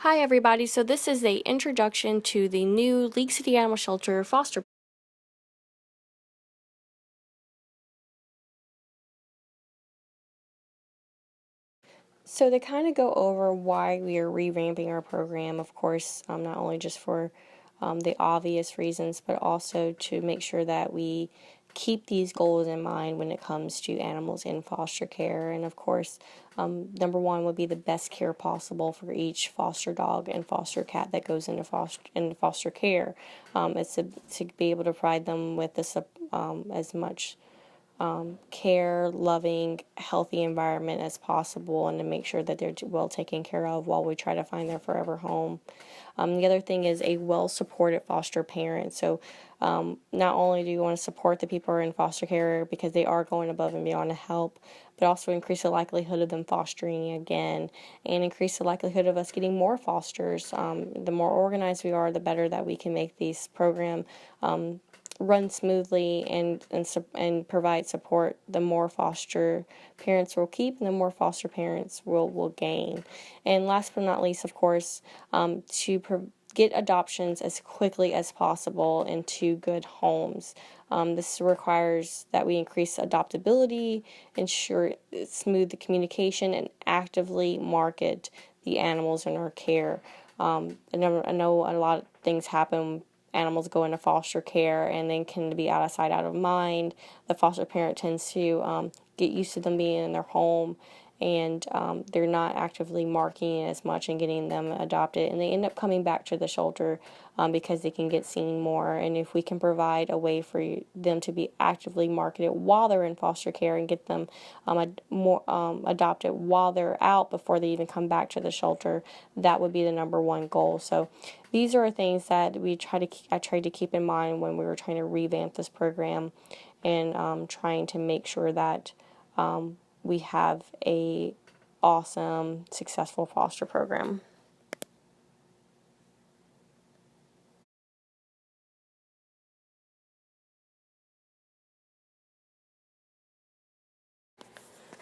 Hi everybody, so this is the introduction to the new League City Animal Shelter foster. So to kind of go over why we are revamping our program, of course, not only just for the obvious reasons, but also to make sure that we keep these goals in mind when it comes to animals in foster care. And of course, number one would be the best care possible for each foster dog and foster cat that goes into foster care. It's to be able to provide them with this as much care, loving, healthy environment as possible, and to make sure that they're well taken care of while we try to find their forever home. The other thing is a well-supported foster parent. So not only do you want to support the people who are in foster care because they are going above and beyond to help, but also increase the likelihood of them fostering again and increase the likelihood of us getting more fosters. The more organized we are, the better that we can make these program run smoothly and provide support. The more foster parents will keep, and the more foster parents will gain. And last but not least, of course, get adoptions as quickly as possible into good homes. This requires that we increase adoptability, ensure smooth the communication, and actively market the animals in our care. I know a lot of things happen. Animals go into foster care and then can be out of sight, out of mind. The foster parent tends to get used to them being in their home, and they're not actively marketing it as much and getting them adopted, and they end up coming back to the shelter because they can get seen more. And if we can provide a way for them to be actively marketed while they're in foster care and get them adopted while they're out before they even come back to the shelter, that would be the number one goal. So these are things that I tried to keep in mind when we were trying to revamp this program, and trying to make sure that we have a awesome, successful foster program.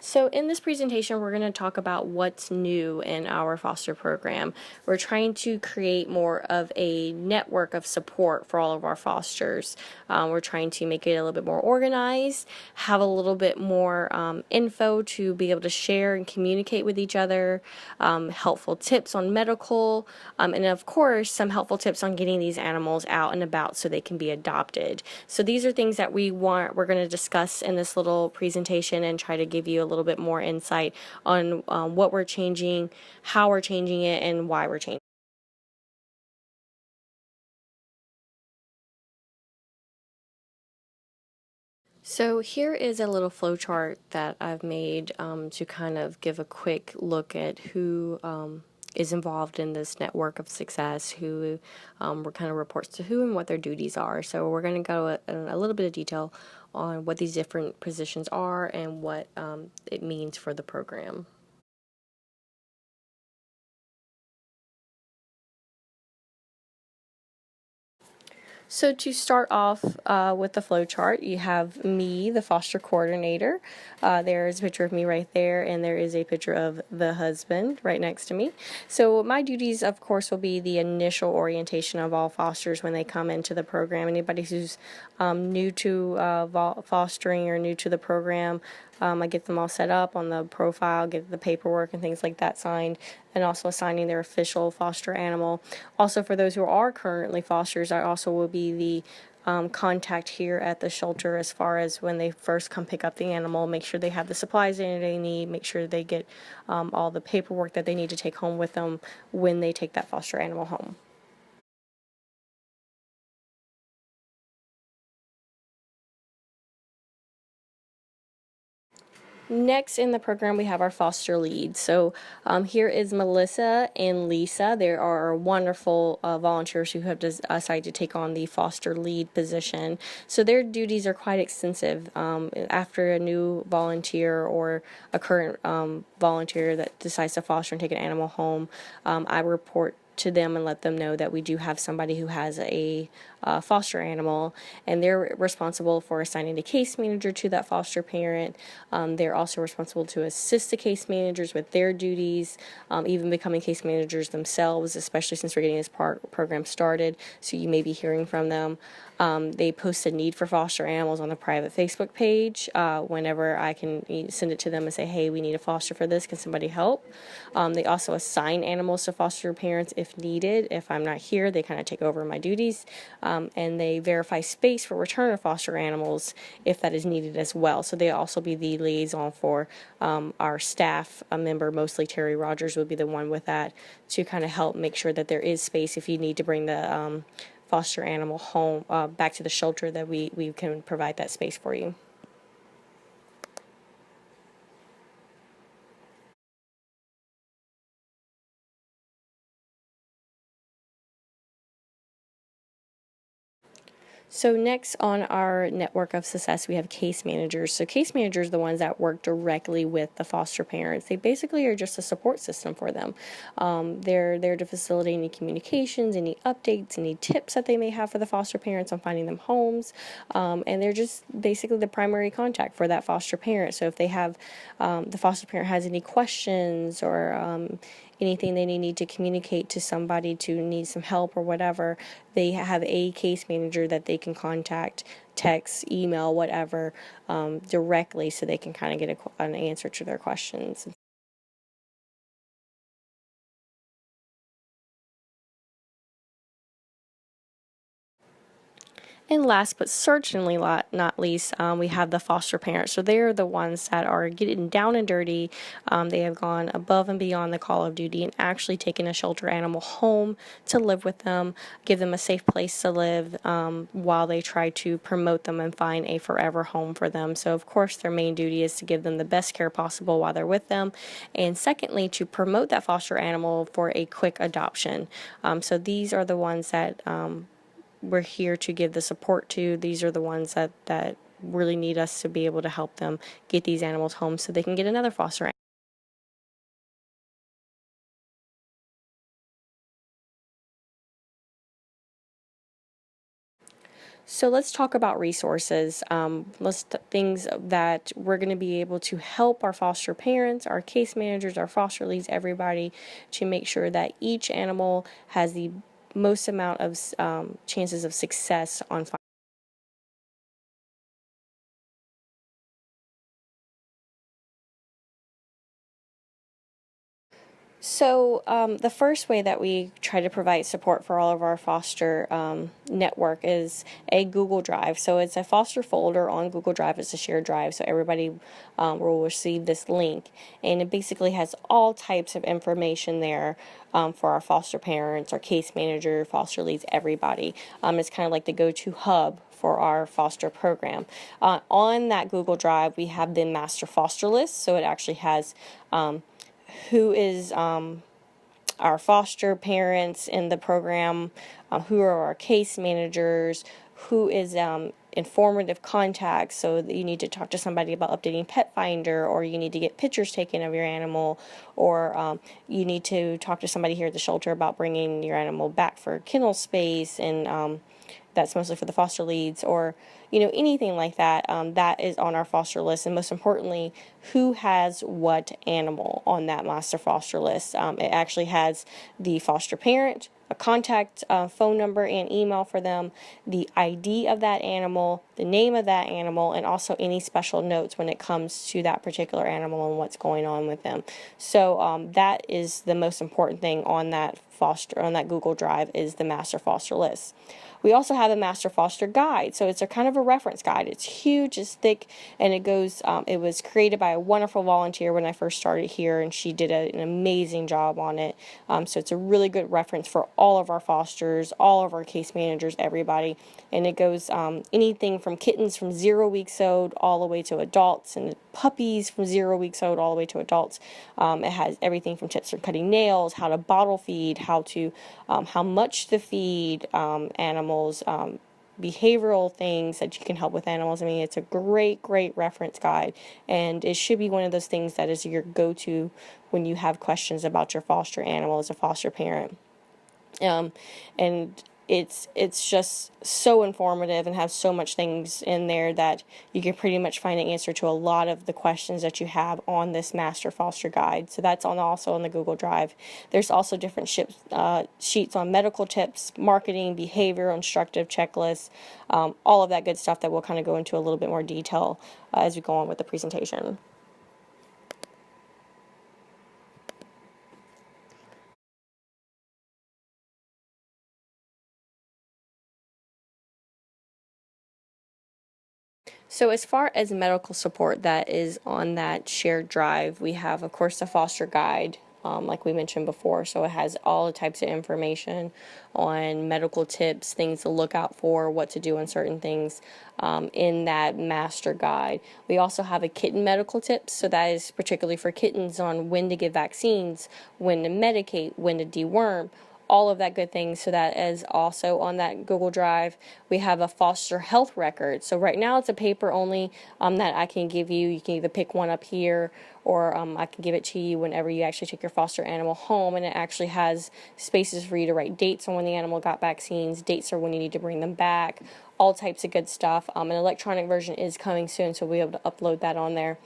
So in this presentation, we're going to talk about what's new in our foster program. We're trying to create more of a network of support for all of our fosters. We're trying to make it a little bit more organized, have a little bit more info to be able to share and communicate with each other, helpful tips on medical, and of course, some helpful tips on getting these animals out and about so they can be adopted. So these are things that we're going to discuss in this little presentation and try to give you a little bit more insight on what we're changing, how we're changing it, and why we're changing. So here is a little flowchart that I've made to kind of give a quick look at who is involved in this network of success, who kind of reports to who and what their duties are. So we're going to go in a little bit of detail on what these different positions are and what it means for the program. So to start off with the flow chart, you have me, the foster coordinator. There is a picture of me right there, and there is a picture of the husband right next to me. So my duties, of course, will be the initial orientation of all fosters when they come into the program. Anybody who's new to fostering or new to the program, I get them all set up on the profile, get the paperwork and things like that signed, and also assigning their official foster animal. Also, for those who are currently fosters, I also will be the contact here at the shelter as far as when they first come pick up the animal, make sure they have the supplies they need, make sure they get all the paperwork that they need to take home with them when they take that foster animal home. Next in the program, we have our foster lead. So here is Melissa and Lisa. There are wonderful volunteers who have decided to take on the foster lead position. So their duties are quite extensive. After a new volunteer or a current volunteer that decides to foster and take an animal home, I report to them and let them know that we do have somebody who has a foster animal, and they're responsible for assigning a case manager to that foster parent. They're also responsible to assist the case managers with their duties, even becoming case managers themselves, especially since we're getting this program started, so you may be hearing from them. They post a need for foster animals on the private Facebook page. Whenever I can send it to them and say, hey, we need a foster for this, can somebody help? They also assign animals to foster parents if needed. If I'm not here, they kind of take over my duties, and they verify space for return of foster animals if that is needed as well. So they also be the liaison for our staff. A member, mostly Terry Rogers, would be the one with that to kind of help make sure that there is space if you need to bring the foster animal home, back to the shelter, that we can provide that space for you. So next on our network of success, we have case managers. So case managers are the ones that work directly with the foster parents. They basically are just a support system for them. They're there to facilitate any communications, any updates, any tips that they may have for the foster parents on finding them homes. And they're just basically the primary contact for that foster parent. So if they have, the foster parent has any questions or anything they need to communicate to somebody to need some help or whatever, they have a case manager that they can contact, text, email, whatever, directly, so they can kind of get an answer to their questions. And last but certainly not least, we have the foster parents. So they're the ones that are getting down and dirty. They have gone above and beyond the call of duty and actually taken a shelter animal home to live with them, give them a safe place to live, while they try to promote them and find a forever home for them. So, of course, their main duty is to give them the best care possible while they're with them. And secondly, to promote that foster animal for a quick adoption. So these are the ones that we're here to give the support to. These are the ones that really need us to be able to help them get these animals home so they can get another foster animal. So let's talk about resources. Things that we're going to be able to help our foster parents, our case managers, our foster leads, everybody, to make sure that each animal has the most amount of chances of success on. So, the first way that we try to provide support for all of our foster network is a Google Drive. So, it's a foster folder on Google Drive. It's a shared drive, so everybody will receive this link. And it basically has all types of information there for our foster parents, our case manager, foster leads, everybody. It's kind of like the go to hub for our foster program. On that Google Drive, we have the master foster list, so it actually has who is our foster parents in the program, who are our case managers, who is informative contacts, so that you need to talk to somebody about updating Pet Finder, or you need to get pictures taken of your animal, or you need to talk to somebody here at the shelter about bringing your animal back for kennel space, and that's mostly for the foster leads, or anything like that. That is on our foster list, and most importantly, who has what animal on that master foster list. It actually has the foster parent, a contact phone number and email for them, the ID of that animal, the name of that animal, and also any special notes when it comes to that particular animal and what's going on with them. So that is the most important thing on that Google Drive, is the master foster list. We also have a master foster guide. So it's a kind of a reference guide. It's huge, it's thick, and it was created by a wonderful volunteer when I first started here, and she did an amazing job on it. So it's a really good reference for all of our fosters, all of our case managers, everybody. And it goes anything from kittens from 0 weeks old all the way to adults, and puppies from 0 weeks old all the way to adults. It has everything from tips for cutting nails, how to bottle feed, how much to feed animals, behavioral things that you can help with animals. I mean, it's a great reference guide, and it should be one of those things that is your go-to when you have questions about your foster animal as a foster parent. And it's just so informative and has so much things in there that you can pretty much find an answer to a lot of the questions that you have on this master foster guide. So that's also on the Google Drive. There's also different sheets on medical tips, marketing, behavior, instructive checklists, all of that good stuff that we'll kind of go into a little bit more detail as we go on with the presentation. So as far as medical support that is on that shared drive, we have, of course, the foster guide, like we mentioned before. So it has all the types of information on medical tips, things to look out for, what to do on certain things in that master guide. We also have a kitten medical tips. So that is particularly for kittens on when to give vaccines, when to medicate, when to deworm, all of that good things. So that is also on that Google Drive. We have a foster health record. So right now it's a paper only that I can give you. You can either pick one up here, or I can give it to you whenever you actually take your foster animal home, and it actually has spaces for you to write dates on when the animal got vaccines, dates or when you need to bring them back, all types of good stuff. An electronic version is coming soon, so we'll be able to upload that on there.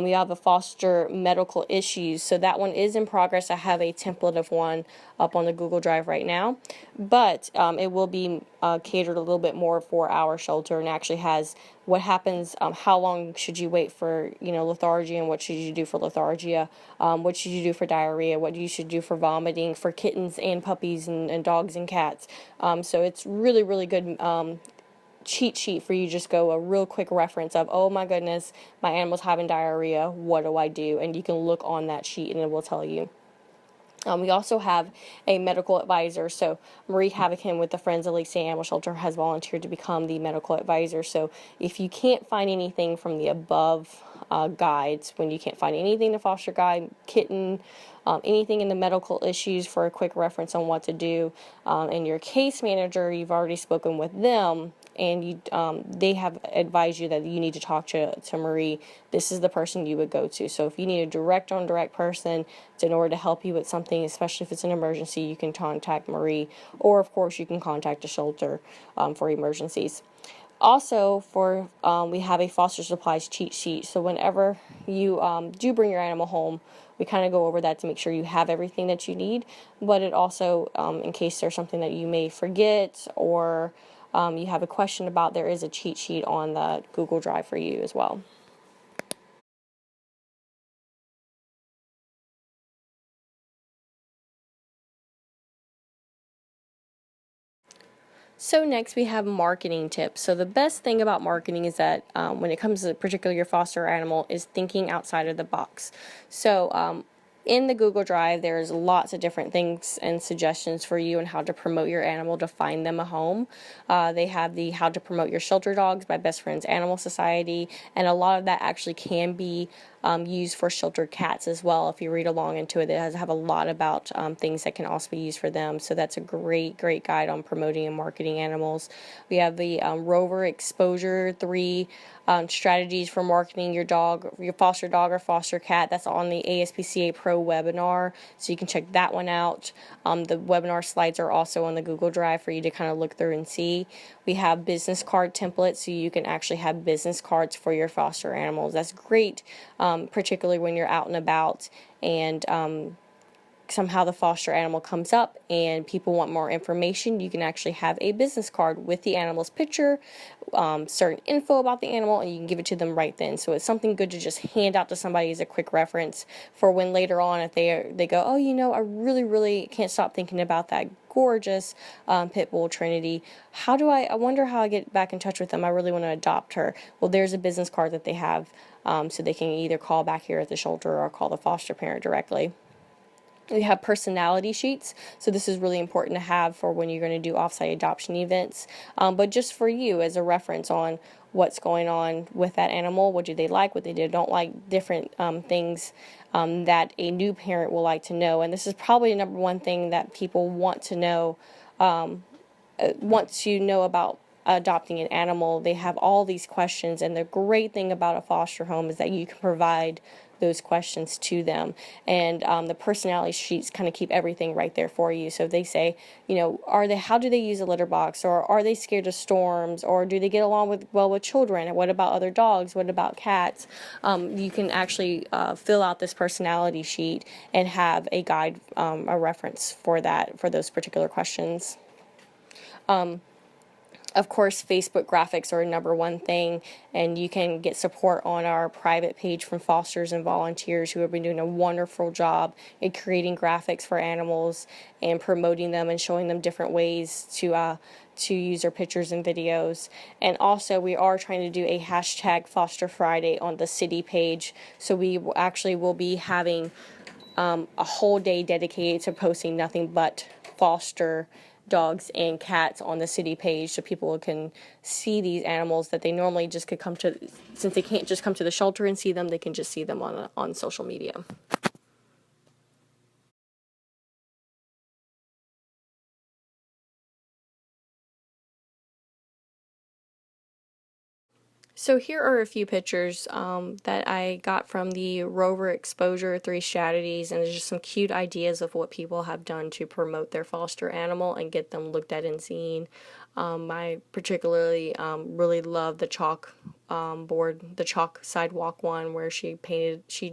We have a foster medical issues, so that one is in progress. I have a template of one up on the Google Drive right now, but it will be catered a little bit more for our shelter, and actually has what happens, how long should you wait for lethargy, and what should you do for lethargia, what should you do for diarrhea, what you should do for vomiting for kittens and puppies and dogs and cats. So it's really, really good cheat sheet for you. Just go a real quick reference of, oh my goodness, my animal's having diarrhea, what do I do? And you can look on that sheet and it will tell you. We also have a medical advisor. So Marie Havokin with the Friends of Lake State Animal Shelter has volunteered to become the medical advisor. So if you can't find anything from the above guides, when you can't find anything in the foster guide, kitten, anything in the medical issues for a quick reference on what to do, and your case manager, you've already spoken with them, and they have advised you that you need to talk to Marie, this is the person you would go to. So if you need a direct on-direct person in order to help you with something, especially if it's an emergency, you can contact Marie, or of course you can contact a shelter for emergencies. Also, we have a foster supplies cheat sheet. So whenever you do bring your animal home, we kind of go over that to make sure you have everything that you need. But it also, in case there's something that you may forget, or you have a question about, there is a cheat sheet on the Google Drive for you as well. So next we have marketing tips. So the best thing about marketing is that when it comes to particularly your foster animal, is thinking outside of the box. So in the Google Drive, there's lots of different things and suggestions for you on how to promote your animal to find them a home. They have the How to Promote Your Shelter Dogs by Best Friends Animal Society, and a lot of that actually can be used for shelter cats as well. If you read along into it, it has have a lot about things that can also be used for them. So that's a great guide on promoting and marketing animals. We have the Rover Exposure 3 strategies for marketing your dog, your foster dog or foster cat. That's on the ASPCA Pro webinar, so you can check that one out. The webinar slides are also on the Google Drive for you to kind of look through and see. We have business card templates, so you can actually have business cards for your foster animals. That's great, particularly when you're out and about and somehow the foster animal comes up and people want more information. You can actually have a business card with the animal's picture, certain info about the animal, and you can give it to them right then. So it's something good to just hand out to somebody as a quick reference for when later on, if they go, oh, I really can't stop thinking about that gorgeous pit bull Trinity. I wonder how I get back in touch with them. I really want to adopt her. Well, there's a business card that they have, so they can either call back here at the shelter or call the foster parent directly. We have personality sheets, so this is really important to have for when you're going to do offsite adoption events, but just for you as a reference on what's going on with that animal, what do they like, what they don't like, different things that a new parent will like to know. And this is probably the number one thing that people want to know about adopting an animal. They have all these questions, and the great thing about a foster home is that you can provide those questions to them. And the personality sheets kind of keep everything right there for you. So they say, how do they use a litter box, or are they scared of storms, or do they get along with children, and what about other dogs, what about cats? You can actually fill out this personality sheet and have a guide, a reference for those particular questions. Of course, Facebook graphics are number one thing, and you can get support on our private page from fosters and volunteers who have been doing a wonderful job in creating graphics for animals and promoting them and showing them different ways to use their pictures and videos. And also, we are trying to do a hashtag Foster Friday on the city page, so we actually will be having a whole day dedicated to posting nothing but foster dogs and cats on the city page, so people can see these animals that they normally just could come to. Since they can't just come to the shelter and see them, they can just see them on social media. So here are a few pictures that I got from the Rover Exposure 3 Strategies, and there's just some cute ideas of what people have done to promote their foster animal and get them looked at and seen. I particularly really love the chalk board, the chalk sidewalk one, where she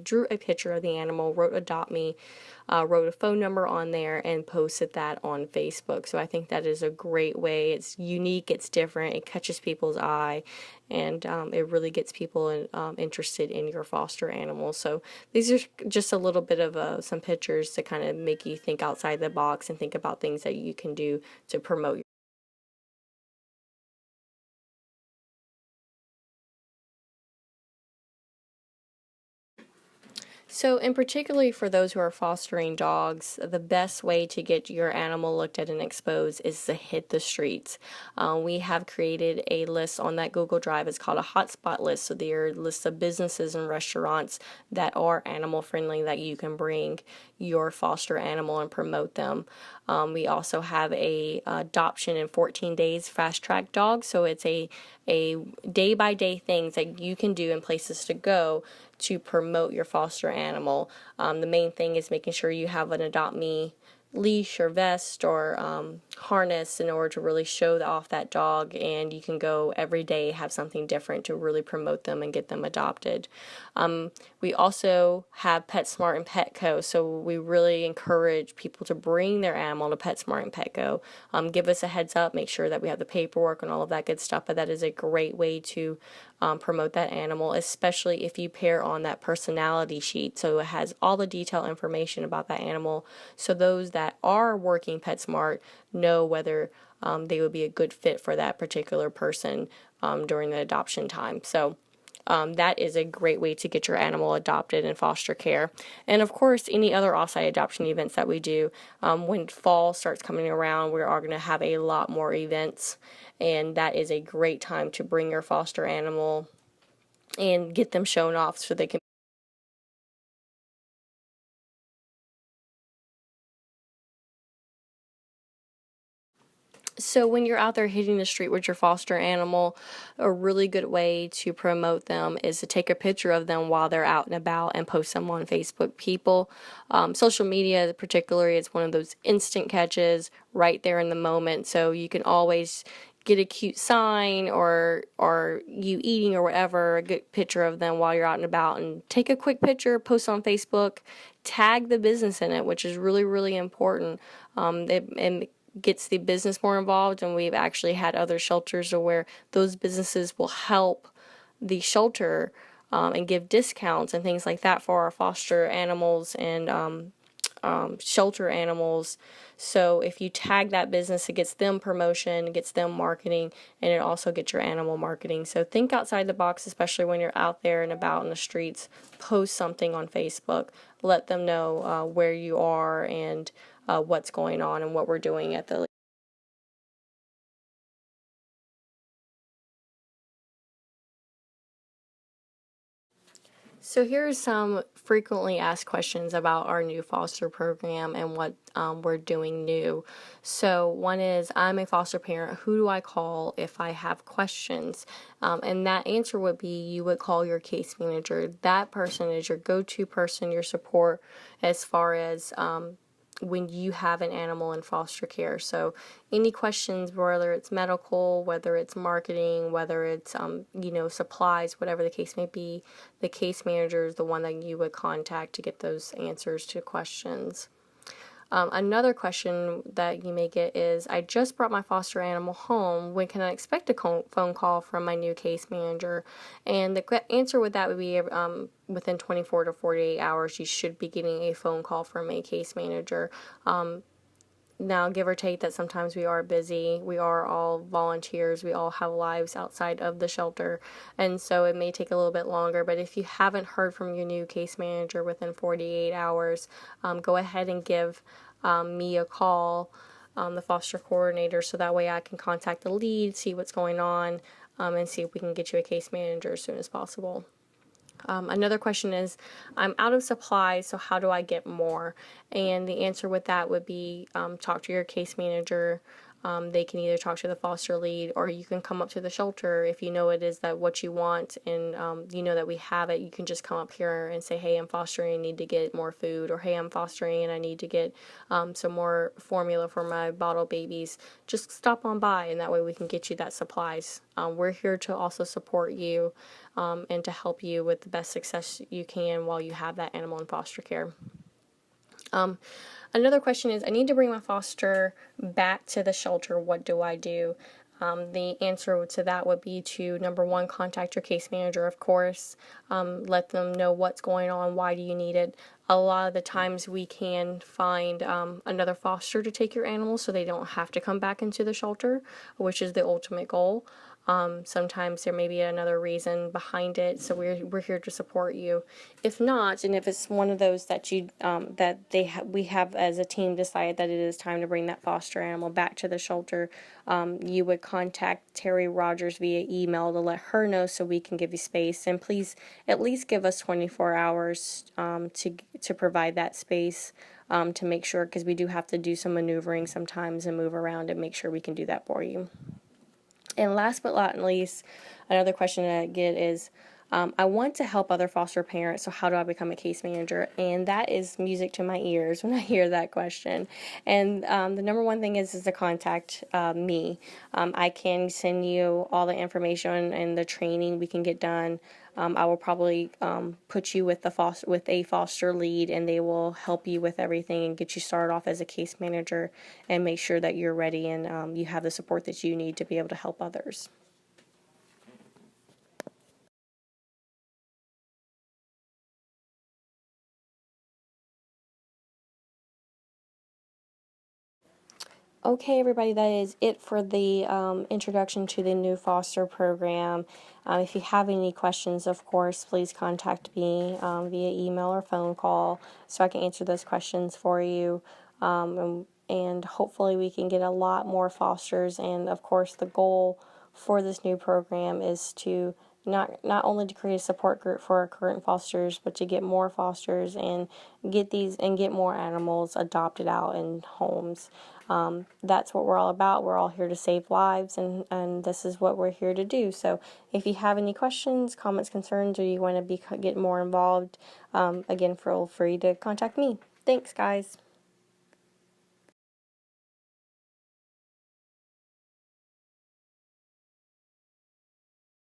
drew a picture of the animal, wrote "Adopt Me," wrote a phone number on there, and posted that on Facebook. So I think that is a great way. It's unique, it's different, it catches people's eye, and it really gets people interested in your foster animal. So these are just a little bit of some pictures to kind of make you think outside the box and think about things that you can do to promote. So, and particularly for those who are fostering dogs, the best way to get your animal looked at and exposed is to hit the streets. We have created a list on that Google Drive. It's called a hotspot list. So there are lists of businesses and restaurants that are animal friendly that you can bring your foster animal and promote them. We also have a adoption in 14 days fast track dog. So it's a day by day things that you can do and places to go to promote your foster animal. The main thing is making sure you have an Adopt Me leash or vest or harness in order to really show off that dog, and you can go every day, have something different to really promote them and get them adopted. We also have PetSmart and Petco, so we really encourage people to bring their animal to PetSmart and Petco. Give us a heads up, make sure that we have the paperwork and all of that good stuff, but that is a great way to promote that animal, especially if you pair on that personality sheet. So it has all the detailed information about that animal, so those that are working PetSmart know whether they would be a good fit for that particular person during the adoption time. So that is a great way to get your animal adopted in foster care. And of course, any other offsite adoption events that we do. When fall starts coming around, we are going to have a lot more events, and that is a great time to bring your foster animal and get them shown off so they can. So when you're out there hitting the street with your foster animal, a really good way to promote them is to take a picture of them while they're out and about and post them on Facebook. Social media particularly, it's one of those instant catches right there in the moment. So you can always get a cute sign or you eating or whatever, a good picture of them while you're out and about, and take a quick picture, post on Facebook, tag the business in it, which is really, really important. And gets the business more involved, and we've actually had other shelters where those businesses will help the shelter and give discounts and things like that for our foster animals and shelter animals. So if you tag that business, it gets them promotion, it gets them marketing, and it also gets your animal marketing. So think outside the box, especially when you're out there and about in the streets. Post something on Facebook. Let them know where you are and what's going on and what we're doing at the. So here's some frequently asked questions about our new foster program and what we're doing new. So one is, I'm a foster parent. Who do I call if I have questions? And that answer would be, you would call your case manager. That person is your go-to person, your support as far as when you have an animal in foster care. So any questions, whether it's medical, whether it's marketing, whether it's supplies, whatever the case may be, the case manager is the one that you would contact to get those answers to questions. Another question that you may get is, I just brought my foster animal home. When can I expect a phone call from my new case manager? And the answer with that would be within 24 to 48 hours, you should be getting a phone call from a case manager. Now, give or take that sometimes we are busy, we are all volunteers, we all have lives outside of the shelter, and so it may take a little bit longer, but if you haven't heard from your new case manager within 48 hours, go ahead and give me a call, the foster coordinator, so that way I can contact the lead, see what's going on, and see if we can get you a case manager as soon as possible. Another question is, I'm out of supplies, so how do I get more? And the answer with that would be, talk to your case manager. They can either talk to the foster lead, or you can come up to the shelter if you know it is that what you want, and you know that we have it. You can just come up here and say, hey, I'm fostering, I need to get more food, or hey, I'm fostering and I need to get some more formula for my bottle babies. Just stop on by, and that way we can get you that supplies. We're here to also support you and to help you with the best success you can while you have that animal in foster care. Another question is, I need to bring my foster back to the shelter. What do I do? The answer to that would be to, number one, contact your case manager, of course. Let them know what's going on, why do you need it. A lot of the times we can find another foster to take your animals so they don't have to come back into the shelter, which is the ultimate goal. Sometimes there may be another reason behind it, so we're here to support you. If not, and if it's one of those that we have as a team decided that it is time to bring that foster animal back to the shelter, you would contact Terry Rogers via email to let her know so we can give you space. And please at least give us 24 hours to provide that space. To make sure, because we do have to do some maneuvering sometimes and move around and make sure we can do that for you. And last but not least, another question that I get is, I want to help other foster parents, so how do I become a case manager? And that is music to my ears when I hear that question. And the number one thing is to contact me. I can send you all the information and the training we can get done. I will probably put you with a foster lead, and they will help you with everything and get you started off as a case manager and make sure that you're ready and you have the support that you need to be able to help others. Okay, everybody, that is it for the introduction to the new foster program. If you have any questions, of course, please contact me via email or phone call so I can answer those questions for you. And hopefully we can get a lot more fosters. And, of course, the goal for this new program is to not only to create a support group for our current fosters, but to get more fosters and get more animals adopted out in homes. That's what we're all about. We're all here to save lives, and this is what we're here to do. So if you have any questions, comments, concerns, or you want to get more involved, again, feel free to contact me. Thanks, guys.